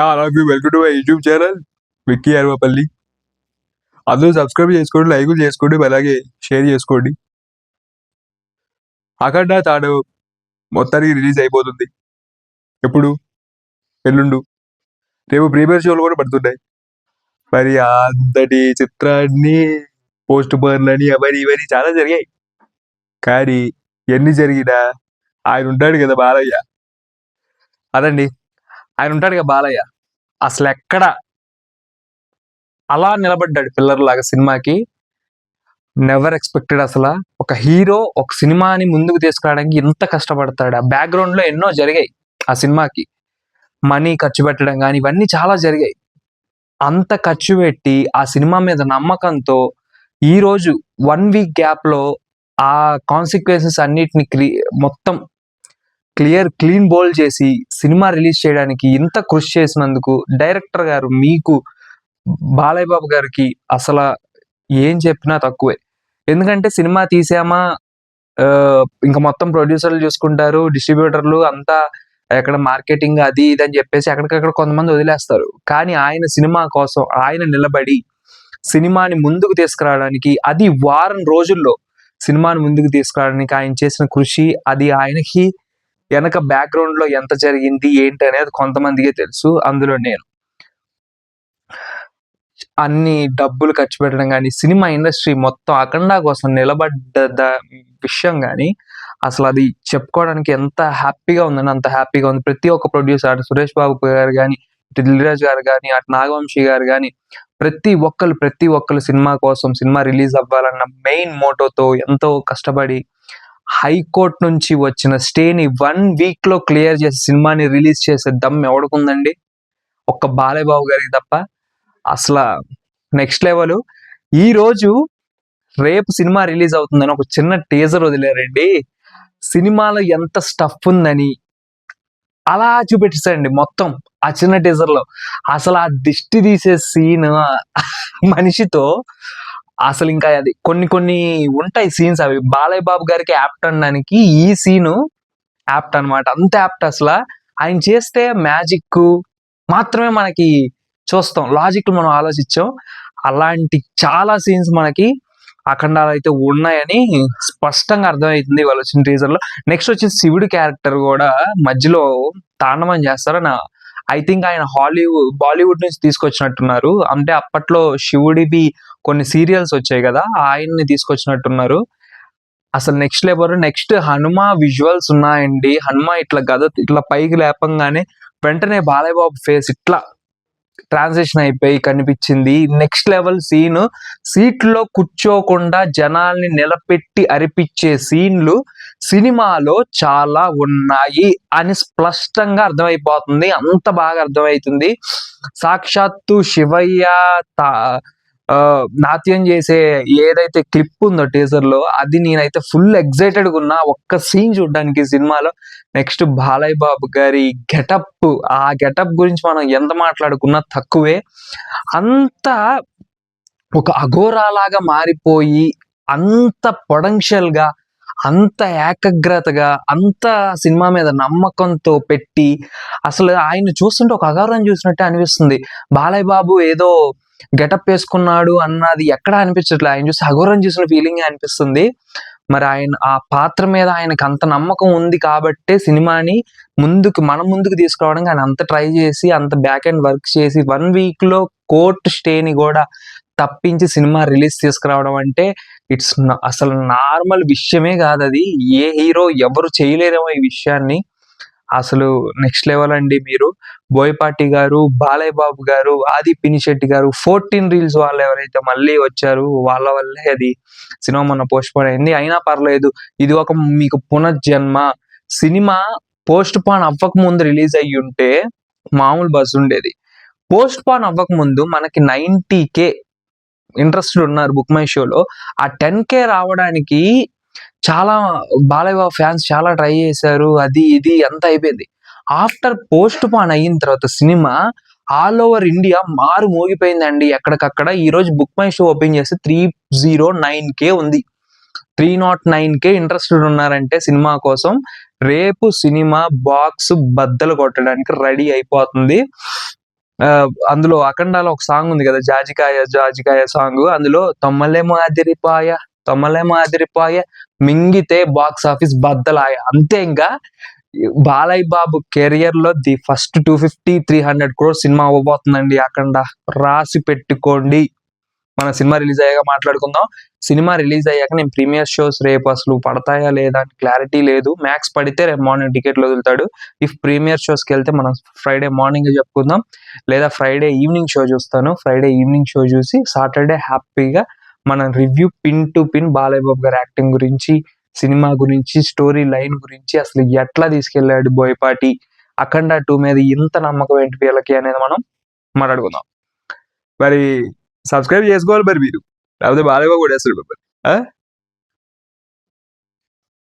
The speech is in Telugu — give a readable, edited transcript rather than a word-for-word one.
అలాగే welcome to my YouTube channel Vicky Aravapalli. అందరూ సబ్స్క్రైబ్ చేసుకోండి, లైకులు చేసుకోండి, అలాగే షేర్ చేసుకోండి. అఖండ తాను మొత్తానికి రిలీజ్ అయిపోతుంది. ఎప్పుడు? ఎల్లుండు. రేపు ప్రీమియర్ షోలు కూడా పడుతున్నాయి. మరి అంతటి చిత్రాన్ని పోస్ట్ పోన్లని అవన్నీ ఇవన్నీ చాలా జరిగాయి. కానీ ఎన్ని జరిగినా ఆయన ఉంటాడు కదా బాలయ్య. అదండి, ఆయన ఉంటాడు కదా బాలయ్య. అసలు ఎక్కడ అలా నిలబడ్డాడు పిల్లర్ లాగా సినిమాకి. Never expected. అసలు ఒక హీరో ఒక సినిమాని ముందుకు తీసుకురావడానికి ఇంత కష్టపడతాడు. ఆ బ్యాక్గ్రౌండ్ లో ఎన్నో జరిగాయి ఆ సినిమాకి. మనీ ఖర్చు పెట్టడం కానీ ఇవన్నీ చాలా జరిగాయి. అంత ఖర్చు పెట్టి ఆ సినిమా మీద నమ్మకంతో ఈ రోజు 1 వీక్ గ్యాప్ లో ఆ కాన్సిక్వెన్సెస్ అన్నిటిని మొత్తం క్లీన్ బోల్డ్ చేసి సినిమా రిలీజ్ చేయడానికి ఇంత కృషి చేసినందుకు డైరెక్టర్ గారు మీకు, బాలయ్య బాబు గారికి అసలు ఏం చెప్పినా తక్కువే. ఎందుకంటే సినిమా తీసామా, ఇంకా మొత్తం ప్రొడ్యూసర్లు చూసుకుంటారు, డిస్ట్రిబ్యూటర్లు అంతా ఎక్కడ మార్కెటింగ్ అది ఇది అని చెప్పేసి ఎక్కడికక్కడ కొంతమంది వదిలేస్తారు. కానీ ఆయన సినిమా కోసం ఆయన నిలబడి సినిమాని ముందుకు తీసుకురావడానికి, అది వారం రోజుల్లో సినిమాని ముందుకు తీసుకురావడానికి ఆయన చేసిన కృషి, అది ఆయనకి వెనక బ్యాక్గ్రౌండ్ లో ఎంత జరిగింది ఏంటి అనేది కొంతమందికే తెలుసు. అందులో నేను అన్ని డబ్బులు ఖర్చు పెట్టడం కానీ, సినిమా ఇండస్ట్రీ మొత్తం అఖండ కోసం నిలబడ్డ విషయం కానీ అసలు అది చెప్పుకోవడానికి ఎంత హ్యాపీగా ఉందని అంత హ్యాపీగా ఉంది. ప్రతి ఒక్క ప్రొడ్యూసర్, అటు సురేష్ బాబు గారు కానీ, ఇటు దిల్రాజ్ గారు కానీ, అటు నాగవంశీ గారు కానీ, ప్రతి ఒక్కరు సినిమా కోసం, సినిమా రిలీజ్ అవ్వాలన్న మెయిన్ మోటోతో ఎంతో కష్టపడి హైకోర్టు నుంచి వచ్చిన స్టేని 1 వీక్ లో క్లియర్ చేసి సినిమాని రిలీజ్ చేసే దమ్ ఎవడుకుందండి? ఒక్క బాలయ్య బాబు గారికి తప్ప. అసలు నెక్స్ట్ లెవెల్. ఈ రోజు రేపు సినిమా రిలీజ్ అవుతుందని ఒక చిన్న టీజర్ వదిలేరండి. సినిమాలో ఎంత స్టఫ్ ఉందని అలా చూపెట్టేసారండి మొత్తం ఆ చిన్న టీజర్ లో. అసలు ఆ దిష్టి తీసే సీన్ మనిషితో అసలు ఇంకా అది కొన్ని ఉంటాయి సీన్స్, అవి బాలయ్య బాబు గారికి యాప్ట్ అనడానికి ఈ సీను యాప్ట్ అనమాట. అంత యాప్ట్. అసలు ఆయన చేస్తే మ్యాజిక్ మాత్రమే మనకి చూస్తాం, లాజిక్ మనం ఆలోచించాం. అలాంటి చాలా సీన్స్ మనకి అఖండాలు అయితే ఉన్నాయని స్పష్టంగా అర్థమవుతుంది వాళ్ళు వచ్చిన టీజర్ లో. నెక్స్ట్ వచ్చేసి శివుడి క్యారెక్టర్ కూడా మధ్యలో తాండవం చేస్తారని ఐ థింక్ ఆయన బాలీవుడ్ నుంచి తీసుకొచ్చినట్టున్నారు. అంటే అప్పట్లో శివుడివి కొన్ని సీరియల్స్ వచ్చాయి కదా, ఆయన్ని తీసుకొచ్చినట్టున్నారు. అసలు next level. Next Hanuma visuals ఉన్నాయండి. హనుమ ఇట్లా గద ఇట్లా పైకి లేపంగానే వెంటనే బాలయ్య బాబు ఫేస్ ఇట్లా ట్రాన్సిషన్ అయిపోయి కనిపించింది. Next level scene. సీట్లో కూర్చోకుండా జనాల్ని నిలబెట్టి అరిపించే సీన్లు సినిమాలో చాలా ఉన్నాయి అని స్పష్టంగా అర్థమైపోతుంది. అంత బాగా అర్థమవుతుంది. సాక్షాత్తు శివయ్య నాట్యం చేసే ఏదైతే క్లిప్ ఉందో టీజర్ లో, అది నేనైతే ఫుల్ ఎక్సైటెడ్ గా ఉన్నా ఒక్క సీన్ చూడడానికి సినిమాలో. నెక్స్ట్ బాలయ్య బాబు గారి గెటప్. ఆ గెటప్ గురించి మనం ఎంత మాట్లాడుకున్నా తక్కువే. అంత ఒక అఘోరాలాగా మారిపోయి అంత పొటెన్షియల్ గా, అంత ఏకాగ్రతగా, అంత సినిమా మీద నమ్మకంతో పెట్టి అసలు ఆయన చూస్తుంటే ఒక అఘోరాన్ని చూసినట్టే అనిపిస్తుంది. బాలయ్య బాబు ఏదో గెటప్ వేసుకున్నాడు అన్నది ఎక్కడా అనిపించట్లేదు. ఆయన చూసి అఘోరం చూసిన ఫీలింగ్ అనిపిస్తుంది. మరి ఆయన ఆ పాత్ర మీద ఆయనకు అంత నమ్మకం ఉంది కాబట్టే సినిమాని మనం ముందుకు తీసుకురావడానికి ఆయన అంత ట్రై చేసి, అంత బ్యాక్ అండ్ వర్క్ చేసి 1 వీక్ లో కోర్టు స్టేని కూడా తప్పించి సినిమా రిలీజ్ తీసుకురావడం అంటే అసలు నార్మల్ విషయమే కాదు. అది ఏ హీరో ఎవరు చేయలేరేమో ఈ విషయాన్ని. అసలు నెక్స్ట్ లెవెల్ అండి. మీరు బోయపాటి గారు, బాలయ్య బాబు గారు, ఆది పినిశెట్టి గారు, 14 రీల్స్ వాళ్ళు ఎవరైతే మళ్ళీ వచ్చారు, వాళ్ళ వల్లే అది సినిమా మొన్న పోస్ట్ పోన్ అయింది. అయినా పర్లేదు, ఇది ఒక మీకు పునర్జన్మ. సినిమా పోస్ట్ పోన్ అవ్వక ముందు రిలీజ్ అయ్యి ఉంటే మామూలు బజ్ ఉండేది. పోస్ట్ పోన్ అవ్వక ముందు మనకి 90K ఇంట్రెస్టెడ్ ఉన్నారు బుక్ మై షోలో. ఆ 10K రావడానికి చాలా బాలయ్య బాబు ఫ్యాన్స్ చాలా ట్రై చేశారు. అది ఇది అంతా అయిపోయింది. ఆఫ్టర్ పోస్ట్ పోన్ అయిన తర్వాత సినిమా ఆల్ ఓవర్ ఇండియా మారు మోగిపోయిందండి. ఎక్కడికక్కడ ఈ రోజు బుక్ మై షో ఓపెన్ చేస్తే 309K ఉంది. 309K ఇంట్రెస్టెడ్ ఉన్నారంటే సినిమా కోసం. రేపు సినిమా బాక్స్ బద్దలు కొట్టడానికి రెడీ అయిపోతుంది. అందులో 'అఖండా'లో ఒక సాంగ్ ఉంది గదా! 'జాజికాయ జాజికాయ' సాంగు. అందులో తొమ్మలేమో అదిరిపాయ, తొమ్మలేమో అదిరిపాయ, మింగితే బాక్స్ ఆఫీస్ బద్దలాయ. అంతే ఇంకా. బాలయ్య బాబు కెరియర్‌లో ది ఫస్ట్ 250, 300 క్రోర్స్ సినిమా అవ్వబోతుందండి 'అఖండ'. రాసి పెట్టుకోండి. మన సినిమా రిలీజ్ అయ్యాక మాట్లాడుకుందాం. సినిమా రిలీజ్ అయ్యాక నేను ప్రీమియర్ షోస్ రేపు అసలు పడతాయా లేదా అని క్లారిటీ లేదు. మ్యాక్స్ పడితే రేపు మార్నింగ్ టికెట్లు వదులుతాడు. ఇఫ్ ప్రీమియర్ షోస్‌కెళ్తే మనం ఫ్రైడే మార్నింగే చెప్పుకుందాం. లేదా ఫ్రైడే ఈవినింగ్ షో చూస్తాను. ఫ్రైడే ఈవినింగ్ షో చూసి సాటర్డే హ్యాపీగా మనం review pin to pin Balayya Babu గారి యాక్టింగ్ గురించి, సినిమా గురించి, స్టోరీ లైన్ గురించి అసలు ఎట్లా తీసుకెళ్ళాడు బోయపాటి, 'అఖండ 2' మీద ఇంత నమ్మకం ఏంటి వీళ్ళకి అనేది మనం మాట్లాడుకుందాం. మరి సబ్స్క్రైబ్ చేసుకోవాలి మరి మీరు. లేకపోతే బాలయ్య బాబు కొట్టేస్తాడు మిమ్మల్ని. ఆ!